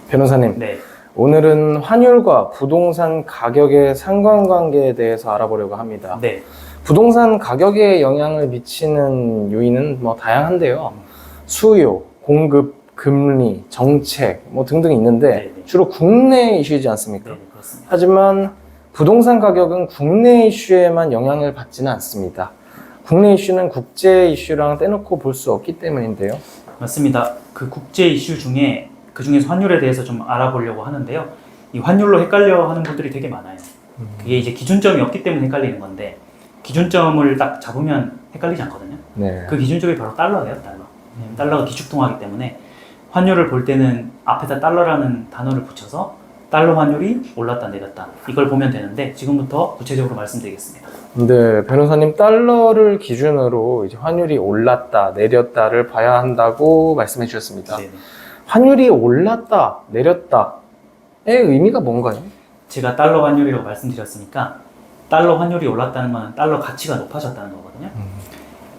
변호사님, 네, 오늘은 환율과 부동산 가격의 상관관계에 대해서 알아보려고 합니다. 네, 부동산 가격에 영향을 미치는 요인은 다양한데요. 수요, 공급, 금리, 정책 등등 있는데 네, 네. 주로 국내 이슈이지 않습니까? 네, 그렇습니다. 하지만 부동산 가격은 국내 이슈에만 영향을 받지는 않습니다. 국내 이슈는 국제 이슈랑 떼놓고 볼 수 없기 때문인데요. 맞습니다. 그 국제 이슈 중에 그 중에서 환율에 대해서 좀 알아보려고 하는데요. 이 환율로 헷갈려 하는 분들이 되게 많아요. 그게 이제 기준점이 없기 때문에 헷갈리는 건데 기준점을 딱 잡으면 헷갈리지 않거든요. 네. 그 기준점이 바로 달러예요, 달러. 왜냐면 달러가 기축통화이기 때문에 환율을 볼 때는 앞에다 달러라는 단어를 붙여서 달러 환율이 올랐다 내렸다 이걸 보면 되는데 지금부터 구체적으로 말씀드리겠습니다. 네, 변호사님 달러를 기준으로 이제 환율이 올랐다, 내렸다를 봐야 한다고 말씀해 주셨습니다. 네네. 환율이 올랐다, 내렸다의 의미가 뭔가요? 제가 달러 환율이라고 말씀드렸으니까 달러 환율이 올랐다는 건 달러 가치가 높아졌다는 거거든요.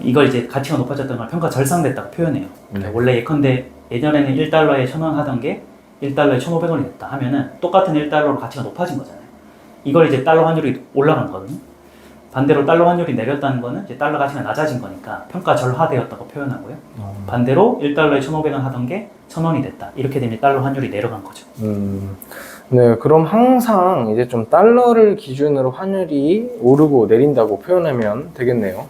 이걸 이제 가치가 높아졌다는 걸 평가 절상됐다고 표현해요. 네. 원래 예컨대 예전에는 1달러에 1,000원 하던 게 1달러에 1,500원이 됐다 하면은 똑같은 1달러로 가치가 높아진 거잖아요. 이걸 이제 달러 환율이 올라간 거거든요. 반대로 달러 환율이 내렸다는 거는 이제 달러 가치가 낮아진 거니까 평가 절하되었다고 표현하고요. 반대로 1달러에 1,500원 하던 게 1,000원이 됐다. 이렇게 되면 달러 환율이 내려간 거죠. 네, 그럼 항상 이제 좀 달러를 기준으로 환율이 오르고 내린다고 표현하면 되겠네요.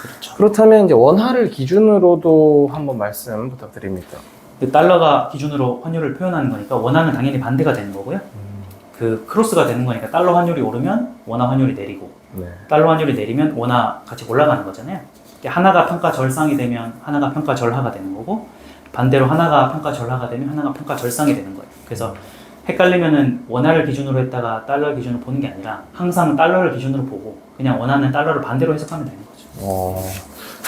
그렇죠. 그렇다면 이제 원화를 기준으로도 한번 말씀 부탁드립니다. 그 달러가 기준으로 환율을 표현하는 거니까 원화는 당연히 반대가 되는 거고요. 그 크로스가 되는 거니까 달러 환율이 오르면 원화 환율이 내리고 네. 달러 환율이 내리면 원화 같이 올라가는 거잖아요. 하나가 평가 절상이 되면 하나가 평가 절하가 되는 거고 반대로 하나가 평가 절하가 되면 하나가 평가 절상이 되는 거예요. 그래서 헷갈리면은 원화를 기준으로 했다가 달러 기준으로 보는 게 아니라 항상 달러를 기준으로 보고 그냥 원하는 달러를 반대로 해석하면 되는 거죠.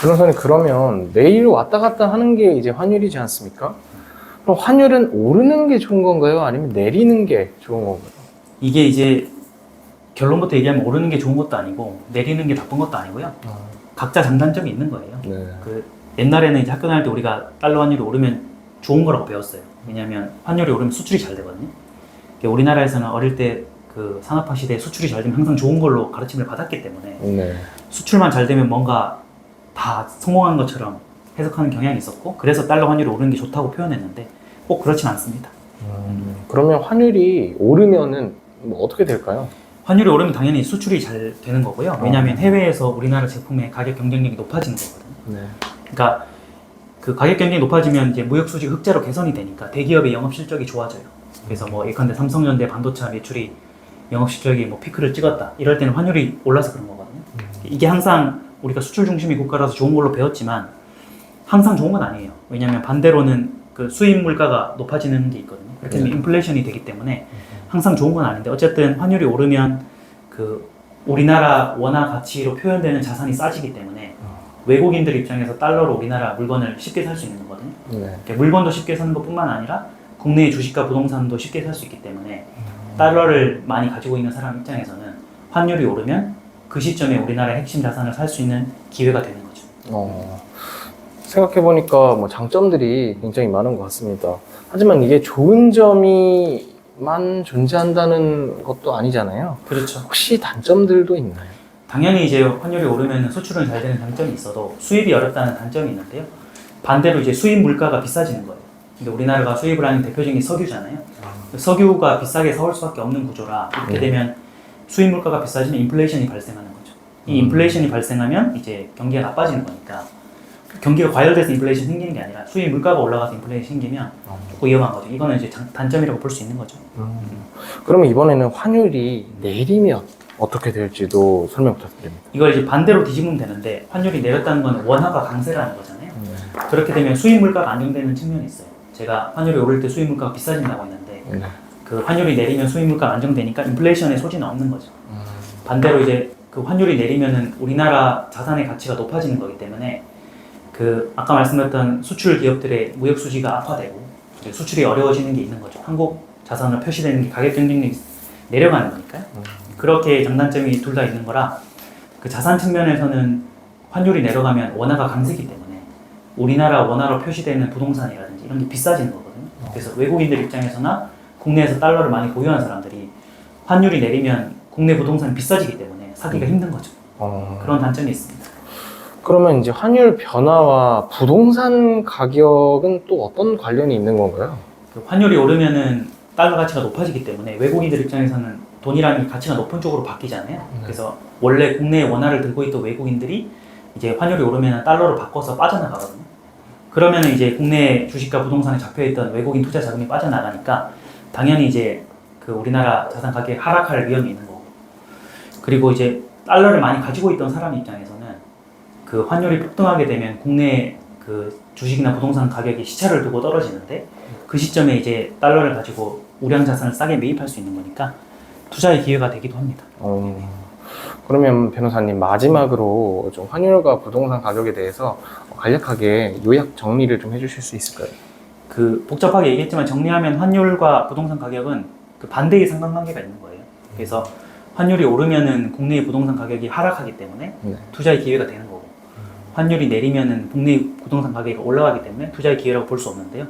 변호사님, 그러면 매일 왔다 갔다 하는 게 이제 환율이지 않습니까? 그럼 환율은 오르는 게 좋은 건가요? 아니면 내리는 게 좋은 건가요? 이게 이제 결론부터 얘기하면 오르는 게 좋은 것도 아니고 내리는 게 나쁜 것도 아니고요. 각자 장단점이 있는 거예요. 네. 그 옛날에는 이제 학교 다닐 때 우리가 달러 환율이 오르면 좋은 거라고 배웠어요. 왜냐하면 환율이 오르면 수출이 잘 되거든요. 우리나라에서는 어릴 때 그 산업화 시대에 수출이 잘 되면 항상 좋은 걸로 가르침을 받았기 때문에 네. 수출만 잘 되면 뭔가 다 성공한 것처럼 해석하는 경향이 있었고 그래서 달러 환율이 오르는 게 좋다고 표현했는데 꼭 그렇진 않습니다. 그러면 환율이 오르면은 어떻게 될까요? 환율이 오르면 당연히 수출이 잘 되는 거고요. 왜냐하면 해외에서 우리나라 제품의 가격 경쟁력이 높아지는 거거든요. 네. 그러니까 그 가격 경쟁이 높아지면 이제 무역 수지 흑자로 개선이 되니까 대기업의 영업 실적이 좋아져요. 그래서 예컨대 삼성전자 반도체 매출이 영업 실적이 피크를 찍었다. 이럴 때는 환율이 올라서 그런 거거든요. 이게 항상 우리가 수출 중심의 국가라서 좋은 걸로 배웠지만 항상 좋은 건 아니에요. 왜냐하면 반대로는 그 수입 물가가 높아지는 게 있거든요. 그렇게 되면 인플레이션이 되기 때문에 항상 좋은 건 아닌데 어쨌든 환율이 오르면 그 우리나라 원화 가치로 표현되는 자산이 싸지기 때문에 외국인들 입장에서 달러로 우리나라 물건을 쉽게 살 수 있는 거거든요. 네. 물건도 쉽게 사는 것뿐만 아니라 국내의 주식과 부동산도 쉽게 살 수 있기 때문에 달러를 많이 가지고 있는 사람 입장에서는 환율이 오르면 그 시점에 우리나라의 핵심 자산을 살 수 있는 기회가 되는 거죠. 생각해보니까 장점들이 굉장히 많은 것 같습니다. 하지만 이게 좋은 점이만 존재한다는 것도 아니잖아요. 그렇죠. 혹시 단점들도 있나요? 당연히 이제 환율이 오르면 수출은 잘 되는 장점이 있어도 수입이 어렵다는 단점이 있는데요. 반대로 이제 수입 물가가 비싸지는 거예요. 근데 우리나라가 수입을 하는 대표적인 석유잖아요. 석유가 비싸게 사올 수밖에 없는 구조라 이렇게 되면 수입 물가가 비싸지면 인플레이션이 발생하는 거죠. 이 인플레이션이 발생하면 이제 경기가 나빠지는 거니까 경기가 과열돼서 인플레이션 생기는 게 아니라 수입 물가가 올라가서 인플레이션 생기면 조금 위험한 거죠. 이거는 이제 단점이라고 볼 수 있는 거죠. 그러면 이번에는 환율이 내리면 어떻게 될지도 설명 부탁드립니다. 이걸 이제 반대로 뒤집으면 되는데 환율이 내렸다는 건 원화가 강세라는 거잖아요. 그렇게 되면 수입 물가가 안정되는 측면이 있어요. 제가 환율이 오를 때 수입 물가가 비싸진다고 했는데 그 환율이 내리면 수입 물가가 안정되니까 인플레이션의 소지는 없는 거죠. 반대로 이제 그 환율이 내리면은 우리나라 자산의 가치가 높아지는 거기 때문에 그 아까 말씀드렸던 수출 기업들의 무역 수지가 악화되고 수출이 어려워지는 게 있는 거죠. 한국 자산을 표시되는 게 가격 경쟁력이 내려가는 거니까요. 그렇게 장단점이 둘 다 있는 거라 그 자산 측면에서는 환율이 내려가면 원화가 강세기 때문에 우리나라 원화로 표시되는 부동산이라든지 이런 게 비싸지는 거거든요. 그래서 외국인들 입장에서나 국내에서 달러를 많이 보유한 사람들이 환율이 내리면 국내 부동산이 비싸지기 때문에 사기가 힘든 거죠. 그런 단점이 있습니다. 그러면 이제 환율 변화와 부동산 가격은 또 어떤 관련이 있는 건가요? 그 환율이 오르면은 달러 가치가 높아지기 때문에 외국인들 입장에서는 돈이라는 게 가치가 높은 쪽으로 바뀌잖아요. 그래서 원래 국내에 원화를 들고 있던 외국인들이 이제 환율이 오르면 달러로 바꿔서 빠져나가거든요. 그러면 이제 국내 주식과 부동산에 잡혀있던 외국인 투자 자금이 빠져나가니까 당연히 이제 그 우리나라 자산 가격이 하락할 위험이 있는 거고. 그리고 이제 달러를 많이 가지고 있던 사람 입장에서는 그 환율이 폭등하게 되면 국내 그 주식이나 부동산 가격이 시차를 두고 떨어지는데 그 시점에 이제 달러를 가지고 우량 자산을 싸게 매입할 수 있는 거니까 투자의 기회가 되기도 합니다. 그러면 변호사님 마지막으로 좀 환율과 부동산 가격에 대해서 간략하게 요약 정리를 좀 해주실 수 있을까요? 그 복잡하게 얘기했지만 정리하면 환율과 부동산 가격은 그 반대의 상관관계가 있는 거예요. 그래서 환율이 오르면은 국내의 부동산 가격이 하락하기 때문에 투자의 기회가 되는 거고, 환율이 내리면은 국내 부동산 가격이 올라가기 때문에 투자의 기회라고 볼 수 없는데요.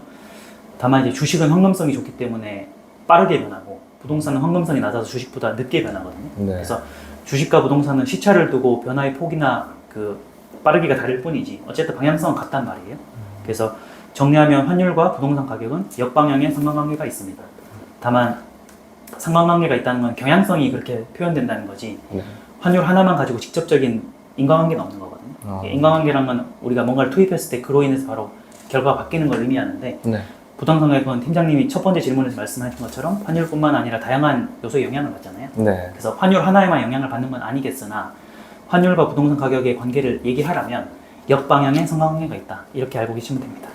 다만 이제 주식은 황금성이 좋기 때문에 빠르게 변하고 부동산은 황금성이 낮아서 주식보다 늦게 변하거든요. 그래서 주식과 부동산은 시차를 두고 변화의 폭이나 그 빠르기가 다를 뿐이지 어쨌든 방향성은 같단 말이에요. 그래서 정리하면 환율과 부동산 가격은 역방향의 상관관계가 있습니다. 다만 상관관계가 있다는 건 경향성이 그렇게 표현된다는 거지 환율 하나만 가지고 직접적인 인과관계는 없는 거거든요. 인과관계란 건 우리가 뭔가를 투입했을 때 그로 인해서 바로 결과가 바뀌는 걸 의미하는데 부동산 가격은 팀장님이 첫 번째 질문에서 말씀하신 것처럼 환율뿐만 아니라 다양한 요소에 영향을 받잖아요. 그래서 환율 하나에만 영향을 받는 건 아니겠으나 환율과 부동산 가격의 관계를 얘기하라면 역방향의 상관관계가 있다. 이렇게 알고 계시면 됩니다.